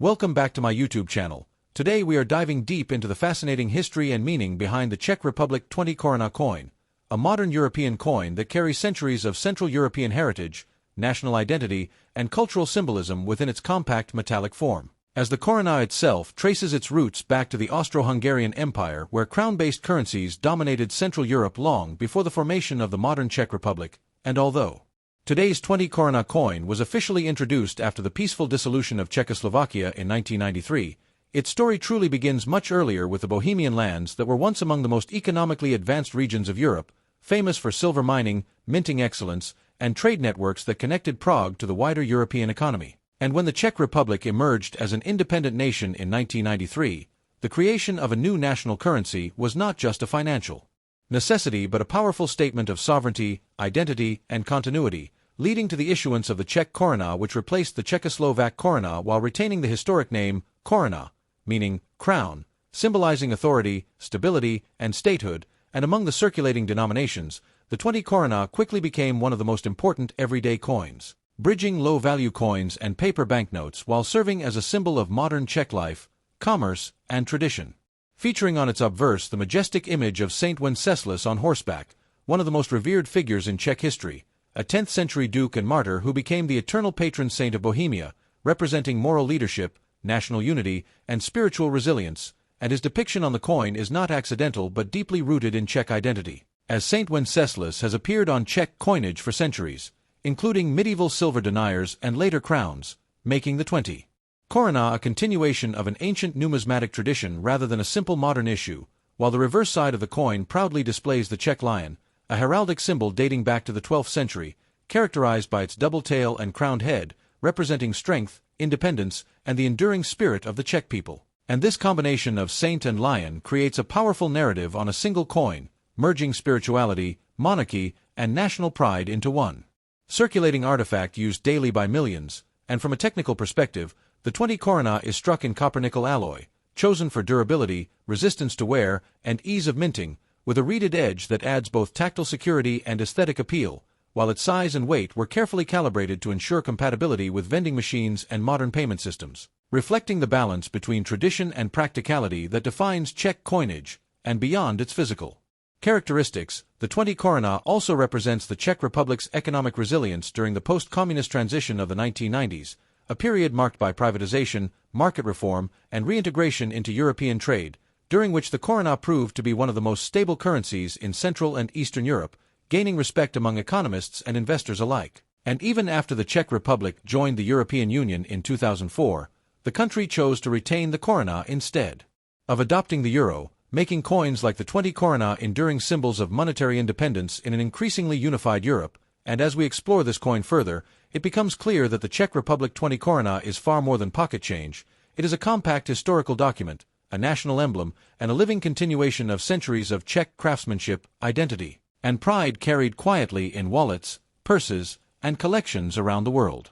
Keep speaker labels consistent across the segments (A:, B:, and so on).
A: Welcome back to my YouTube channel. Today we are diving deep into the fascinating history and meaning behind the Czech Republic 20 Koruna coin, a modern European coin that carries centuries of Central European heritage, national identity, and cultural symbolism within its compact metallic form. As the koruna itself traces its roots back to the Austro-Hungarian Empire, where crown-based currencies dominated Central Europe long before the formation of the modern Czech Republic, and although today's 20 Koruna coin was officially introduced after the peaceful dissolution of Czechoslovakia in 1993, its story truly begins much earlier with the Bohemian lands that were once among the most economically advanced regions of Europe, famous for silver mining, minting excellence, and trade networks that connected Prague to the wider European economy. And when the Czech Republic emerged as an independent nation in 1993, the creation of a new national currency was not just a financial necessity but a powerful statement of sovereignty, identity, and continuity, leading to the issuance of the Czech koruna, which replaced the Czechoslovak koruna while retaining the historic name Koruna, meaning crown, symbolizing authority, stability, and statehood. And among the circulating denominations, the 20 koruna quickly became one of the most important everyday coins, bridging low-value coins and paper banknotes while serving as a symbol of modern Czech life, commerce, and tradition. Featuring on its obverse the majestic image of Saint Wenceslas on horseback, one of the most revered figures in Czech history, a 10th-century duke and martyr who became the eternal patron saint of Bohemia, representing moral leadership, national unity, and spiritual resilience, and his depiction on the coin is not accidental but deeply rooted in Czech identity, as Saint Wenceslas has appeared on Czech coinage for centuries, including medieval silver deniers and later crowns, making the 20 koruna a continuation of an ancient numismatic tradition rather than a simple modern issue, while the reverse side of the coin proudly displays the Czech lion, a heraldic symbol dating back to the 12th century, characterized by its double tail and crowned head, representing strength, independence, and the enduring spirit of the Czech people. And this combination of saint and lion creates a powerful narrative on a single coin, merging spirituality, monarchy, and national pride into one circulating artifact used daily by millions. And from a technical perspective, the 20 koruna is struck in copper-nickel alloy, chosen for durability, resistance to wear, and ease of minting, with a reeded edge that adds both tactile security and aesthetic appeal, while its size and weight were carefully calibrated to ensure compatibility with vending machines and modern payment systems, reflecting the balance between tradition and practicality that defines Czech coinage. And beyond its physical characteristics, the 20 koruna also represents the Czech Republic's economic resilience during the post-communist transition of the 1990s, a period marked by privatization, market reform, and reintegration into European trade, during which the koruna proved to be one of the most stable currencies in Central and Eastern Europe, gaining respect among economists and investors alike. And even after the Czech Republic joined the European Union in 2004, the country chose to retain the koruna instead of adopting the euro, making coins like the 20 koruna enduring symbols of monetary independence in an increasingly unified Europe. And as we explore this coin further, it becomes clear that the Czech Republic 20 koruna is far more than pocket change. It is a compact historical document, a national emblem, and a living continuation of centuries of Czech craftsmanship, identity, and pride carried quietly in wallets, purses, and collections around the world.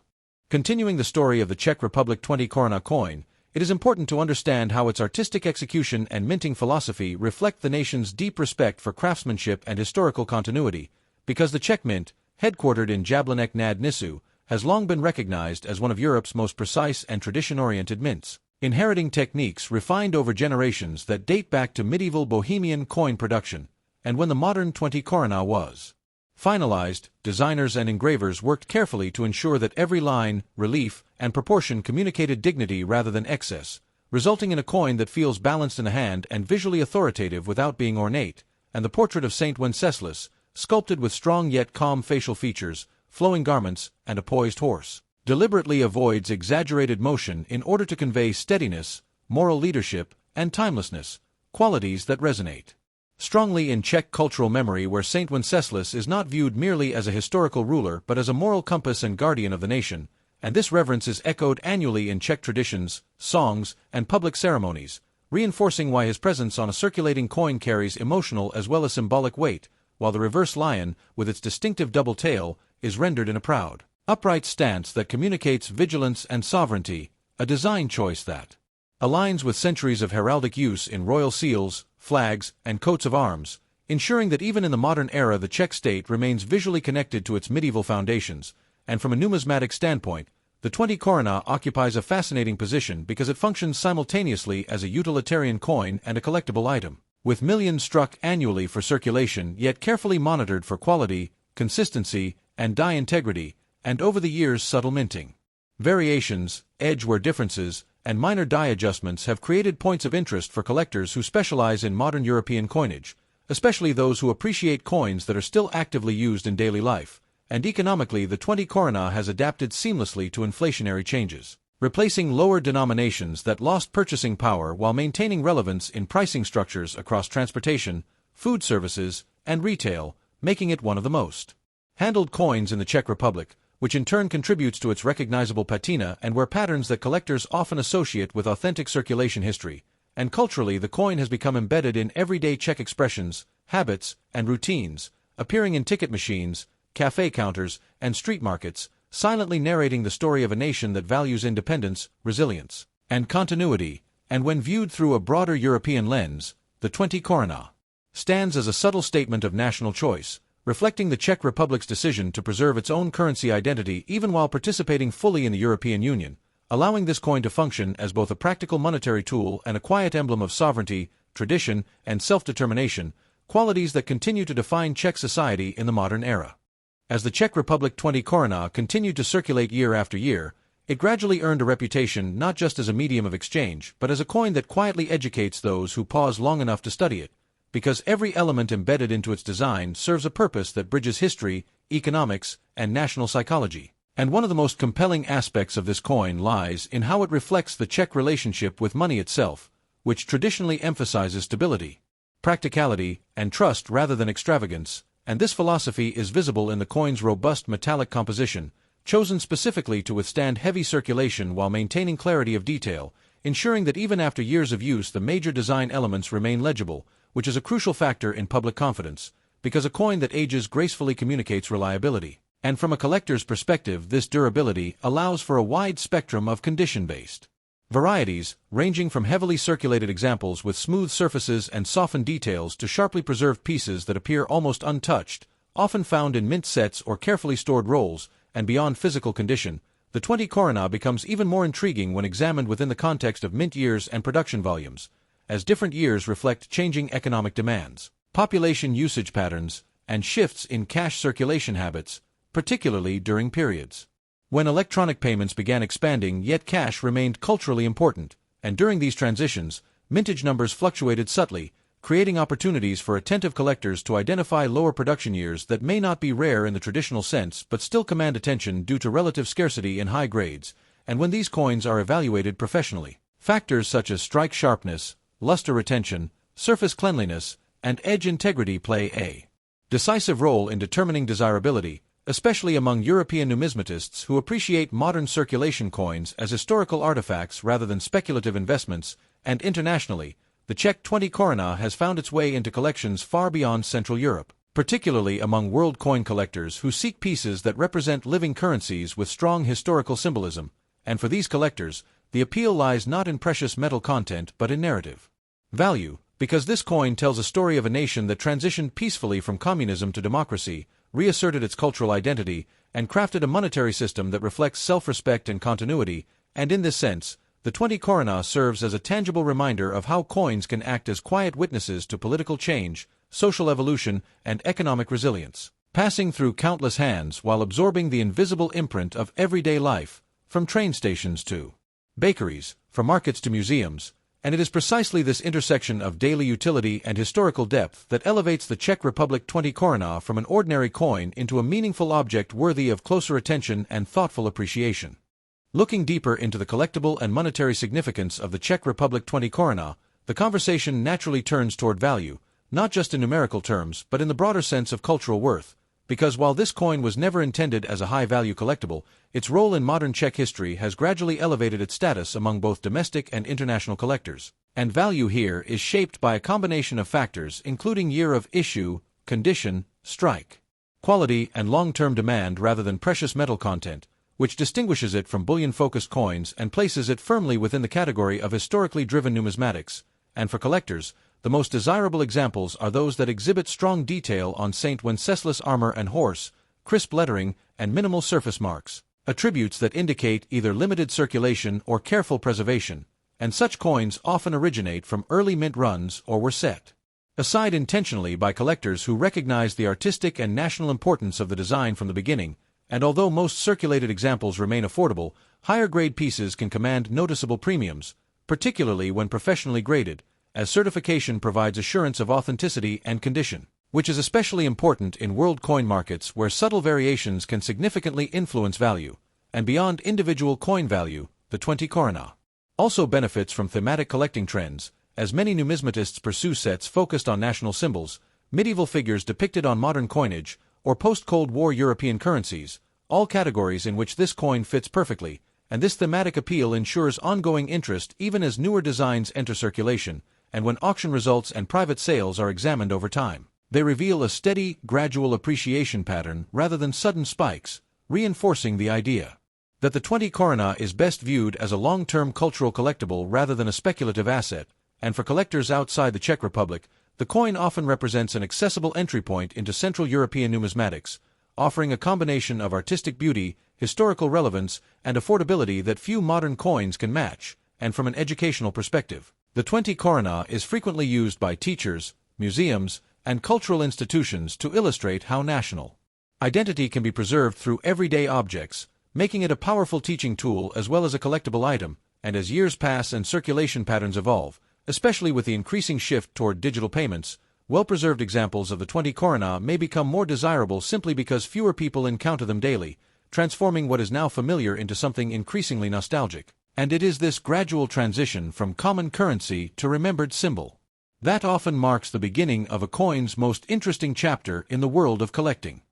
A: Continuing the story of the Czech Republic 20 koruna coin, it is important to understand how its artistic execution and minting philosophy reflect the nation's deep respect for craftsmanship and historical continuity, because the Czech Mint, headquartered in Jablonec nad Nisou, has long been recognized as one of Europe's most precise and tradition-oriented mints, inheriting techniques refined over generations that date back to medieval Bohemian coin production. And when the modern 20 koruna was finalized, designers and engravers worked carefully to ensure that every line, relief, and proportion communicated dignity rather than excess, resulting in a coin that feels balanced in the hand and visually authoritative without being ornate. And the portrait of Saint Wenceslas, sculpted with strong yet calm facial features, flowing garments, and a poised horse, deliberately avoids exaggerated motion in order to convey steadiness, moral leadership, and timelessness, qualities that resonate strongly in Czech cultural memory, where Saint Wenceslas is not viewed merely as a historical ruler but as a moral compass and guardian of the nation. And this reverence is echoed annually in Czech traditions, songs, and public ceremonies, reinforcing why his presence on a circulating coin carries emotional as well as symbolic weight, while the reverse lion, with its distinctive double tail, is rendered in a proud, upright stance that communicates vigilance and sovereignty, a design choice that aligns with centuries of heraldic use in royal seals, flags, and coats of arms, ensuring that even in the modern era the Czech state remains visually connected to its medieval foundations. And from a numismatic standpoint, The 20 koruna occupies a fascinating position because it functions simultaneously as a utilitarian coin and a collectible item, with millions struck annually for circulation yet carefully monitored for quality, consistency, and die integrity, and over the years subtle minting. Variations, edge-wear differences, and minor die adjustments have created points of interest for collectors who specialize in modern European coinage, especially those who appreciate coins that are still actively used in daily life, and economically the 20 koruna has adapted seamlessly to inflationary changes, replacing lower denominations that lost purchasing power while maintaining relevance in pricing structures across transportation, food services, and retail, making it one of the most handled coins in the Czech Republic, which in turn contributes to its recognizable patina and wear patterns that collectors often associate with authentic circulation history. And culturally, the coin has become embedded in everyday Czech expressions, habits, and routines, appearing in ticket machines, cafe counters, and street markets, silently narrating the story of a nation that values independence, resilience, and continuity. And when viewed through a broader European lens, the 20 koruna stands as a subtle statement of national choice, reflecting the Czech Republic's decision to preserve its own currency identity even while participating fully in the European Union, allowing this coin to function as both a practical monetary tool and a quiet emblem of sovereignty, tradition, and self-determination, qualities that continue to define Czech society in the modern era. As the Czech Republic 20 koruna continued to circulate year after year, it gradually earned a reputation not just as a medium of exchange but as a coin that quietly educates those who pause long enough to study it, because every element embedded into its design serves a purpose that bridges history, economics, and national psychology. And one of the most compelling aspects of this coin lies in how it reflects the Czech relationship with money itself, which traditionally emphasizes stability, practicality, and trust rather than extravagance, and this philosophy is visible in the coin's robust metallic composition, chosen specifically to withstand heavy circulation while maintaining clarity of detail, ensuring that even after years of use the major design elements remain legible, which is a crucial factor in public confidence, because a coin that ages gracefully communicates reliability. And from a collector's perspective, this durability allows for a wide spectrum of condition-based varieties, ranging from heavily circulated examples with smooth surfaces and softened details to sharply preserved pieces that appear almost untouched, often found in mint sets or carefully stored rolls. And beyond physical condition, the 20 koruna becomes even more intriguing when examined within the context of mint years and production volumes, as different years reflect changing economic demands, population usage patterns, and shifts in cash circulation habits, particularly during periods when electronic payments began expanding yet cash remained culturally important, and during these transitions, mintage numbers fluctuated subtly, creating opportunities for attentive collectors to identify lower production years that may not be rare in the traditional sense but still command attention due to relative scarcity in high grades. And when these coins are evaluated professionally, factors such as strike sharpness, luster retention, surface cleanliness, and edge integrity play a decisive role in determining desirability, especially among European numismatists who appreciate modern circulation coins as historical artifacts rather than speculative investments. And internationally, the Czech 20 koruna has found its way into collections far beyond Central Europe, particularly among world coin collectors who seek pieces that represent living currencies with strong historical symbolism. And for these collectors, the appeal lies not in precious metal content but in narrative value, because this coin tells a story of a nation that transitioned peacefully from communism to democracy, reasserted its cultural identity, and crafted a monetary system that reflects self-respect and continuity. And in this sense, the 20 koruna serves as a tangible reminder of how coins can act as quiet witnesses to political change, social evolution, and economic resilience, passing through countless hands while absorbing the invisible imprint of everyday life, from train stations to bakeries, from markets to museums. And it is precisely this intersection of daily utility and historical depth that elevates the Czech Republic 20 koruna from an ordinary coin into a meaningful object worthy of closer attention and thoughtful appreciation. Looking deeper into the collectible and monetary significance of the Czech Republic 20 koruna, the conversation naturally turns toward value, not just in numerical terms but in the broader sense of cultural worth, because while this coin was never intended as a high-value collectible, its role in modern Czech history has gradually elevated its status among both domestic and international collectors. And value here is shaped by a combination of factors including year of issue, condition, strike, quality, and long-term demand rather than precious metal content, which distinguishes it from bullion-focused coins and places it firmly within the category of historically driven numismatics. And for collectors, the most desirable examples are those that exhibit strong detail on Saint Wenceslas armor and horse, crisp lettering, and minimal surface marks, attributes that indicate either limited circulation or careful preservation, and such coins often originate from early mint runs or were set aside intentionally by collectors who recognize the artistic and national importance of the design from the beginning, and although most circulated examples remain affordable, higher-grade pieces can command noticeable premiums, particularly when professionally graded, as certification provides assurance of authenticity and condition, which is especially important in world coin markets where subtle variations can significantly influence value, and beyond individual coin value, the 20 Koruna also benefits from thematic collecting trends, as many numismatists pursue sets focused on national symbols, medieval figures depicted on modern coinage, or post-Cold War European currencies, all categories in which this coin fits perfectly, and this thematic appeal ensures ongoing interest even as newer designs enter circulation, and when auction results and private sales are examined over time. They reveal a steady, gradual appreciation pattern rather than sudden spikes, reinforcing the idea that the 20 Koruna is best viewed as a long-term cultural collectible rather than a speculative asset, and for collectors outside the Czech Republic, the coin often represents an accessible entry point into Central European numismatics, offering a combination of artistic beauty, historical relevance, and affordability that few modern coins can match, and from an educational perspective, the 20 Koruna is frequently used by teachers, museums, and cultural institutions to illustrate how national identity can be preserved through everyday objects, making it a powerful teaching tool as well as a collectible item, and as years pass and circulation patterns evolve, especially with the increasing shift toward digital payments, well-preserved examples of the 20 Koruna may become more desirable simply because fewer people encounter them daily, transforming what is now familiar into something increasingly nostalgic. And it is this gradual transition from common currency to remembered symbol that often marks the beginning of a coin's most interesting chapter in the world of collecting.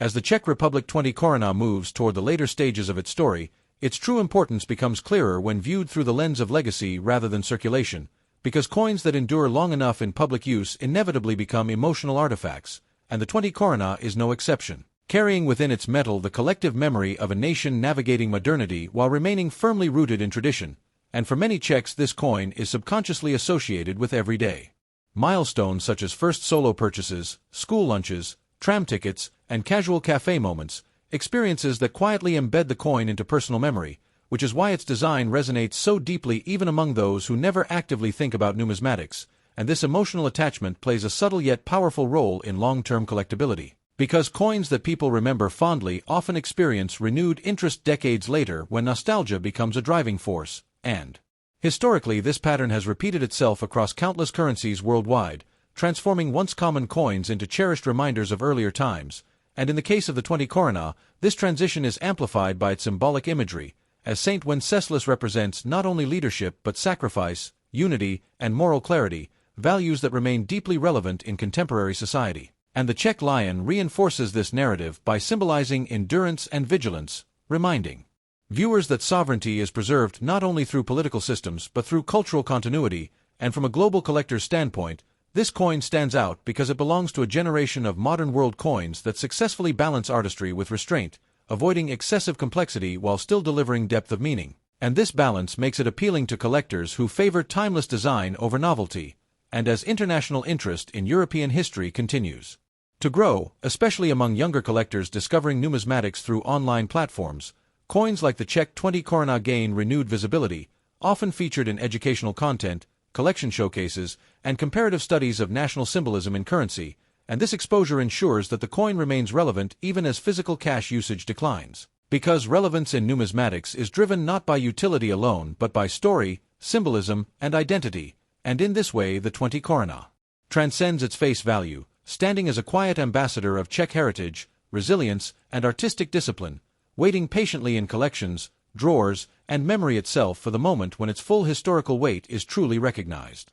A: As the Czech Republic 20 Koruna moves toward the later stages of its story, its true importance becomes clearer when viewed through the lens of legacy rather than circulation, because coins that endure long enough in public use inevitably become emotional artifacts, and the 20 Koruna is no exception, carrying within its metal the collective memory of a nation navigating modernity while remaining firmly rooted in tradition, and for many Czechs this coin is subconsciously associated with everyday milestones such as first solo purchases, school lunches, tram tickets, and casual cafe moments, experiences that quietly embed the coin into personal memory, which is why its design resonates so deeply even among those who never actively think about numismatics, and this emotional attachment plays a subtle yet powerful role in long-term collectability. Because coins that people remember fondly often experience renewed interest decades later when nostalgia becomes a driving force, and historically this pattern has repeated itself across countless currencies worldwide, transforming once common coins into cherished reminders of earlier times, and in the case of the 20 Koruna, this transition is amplified by its symbolic imagery, as Saint Wenceslas represents not only leadership but sacrifice, unity, and moral clarity, values that remain deeply relevant in contemporary society. And the Czech lion reinforces this narrative by symbolizing endurance and vigilance, reminding viewers that sovereignty is preserved not only through political systems but through cultural continuity, and from a global collector's standpoint, this coin stands out because it belongs to a generation of modern world coins that successfully balance artistry with restraint, avoiding excessive complexity while still delivering depth of meaning. And this balance makes it appealing to collectors who favor timeless design over novelty, and as international interest in European history continues to grow, especially among younger collectors discovering numismatics through online platforms, coins like the Czech 20 Koruna gain renewed visibility, often featured in educational content, collection showcases, and comparative studies of national symbolism in currency, and this exposure ensures that the coin remains relevant even as physical cash usage declines. Because relevance in numismatics is driven not by utility alone but by story, symbolism, and identity, and in this way the 20 Koruna transcends its face value, standing as a quiet ambassador of Czech heritage, resilience, and artistic discipline, waiting patiently in collections, drawers, and memory itself for the moment when its full historical weight is truly recognized.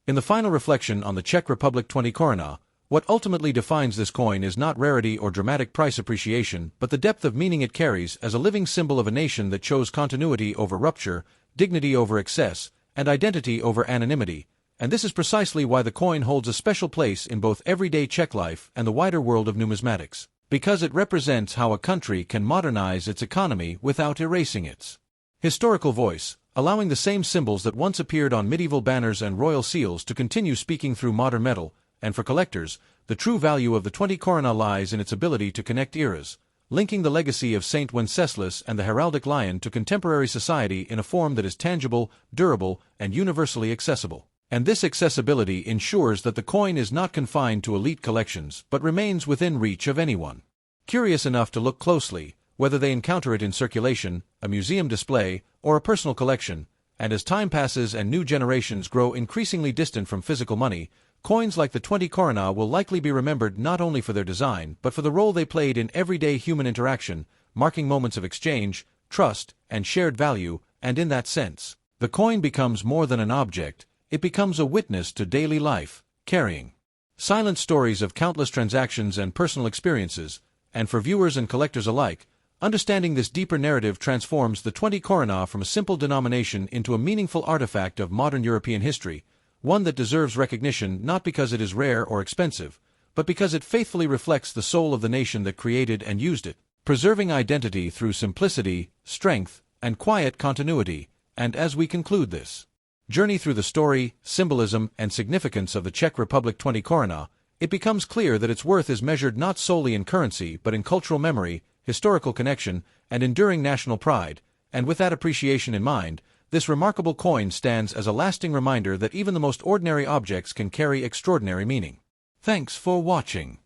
A: In the final reflection on the Czech Republic 20 Koruna, what ultimately defines this coin is not rarity or dramatic price appreciation but the depth of meaning it carries as a living symbol of a nation that chose continuity over rupture, dignity over excess, and identity over anonymity, and this is precisely why the coin holds a special place in both everyday Czech life and the wider world of numismatics, because it represents how a country can modernize its economy without erasing its historical voice, allowing the same symbols that once appeared on medieval banners and royal seals to continue speaking through modern metal. And for collectors, the true value of the 20 Koruna lies in its ability to connect eras, linking the legacy of Saint Wenceslas and the heraldic lion to contemporary society in a form that is tangible, durable, and universally accessible. And this accessibility ensures that the coin is not confined to elite collections but remains within reach of anyone curious enough to look closely, whether they encounter it in circulation, a museum display, or a personal collection. And as time passes and new generations grow increasingly distant from physical money, coins like the 20 Koruna will likely be remembered not only for their design but for the role they played in everyday human interaction, marking moments of exchange, trust, and shared value. And in that sense, the coin becomes more than an object, it becomes a witness to daily life, carrying silent stories of countless transactions and personal experiences. And for viewers and collectors alike, understanding this deeper narrative transforms the 20 Koruna from a simple denomination into a meaningful artifact of modern European history, one that deserves recognition not because it is rare or expensive, but because it faithfully reflects the soul of the nation that created and used it, preserving identity through simplicity, strength, and quiet continuity. And as we conclude this journey through the story, symbolism, and significance of the Czech Republic 20 Koruna, it becomes clear that its worth is measured not solely in currency but in cultural memory, historical connection, and enduring national pride. And with that appreciation in mind, this remarkable coin stands as a lasting reminder that even the most ordinary objects can carry extraordinary meaning. Thanks for watching.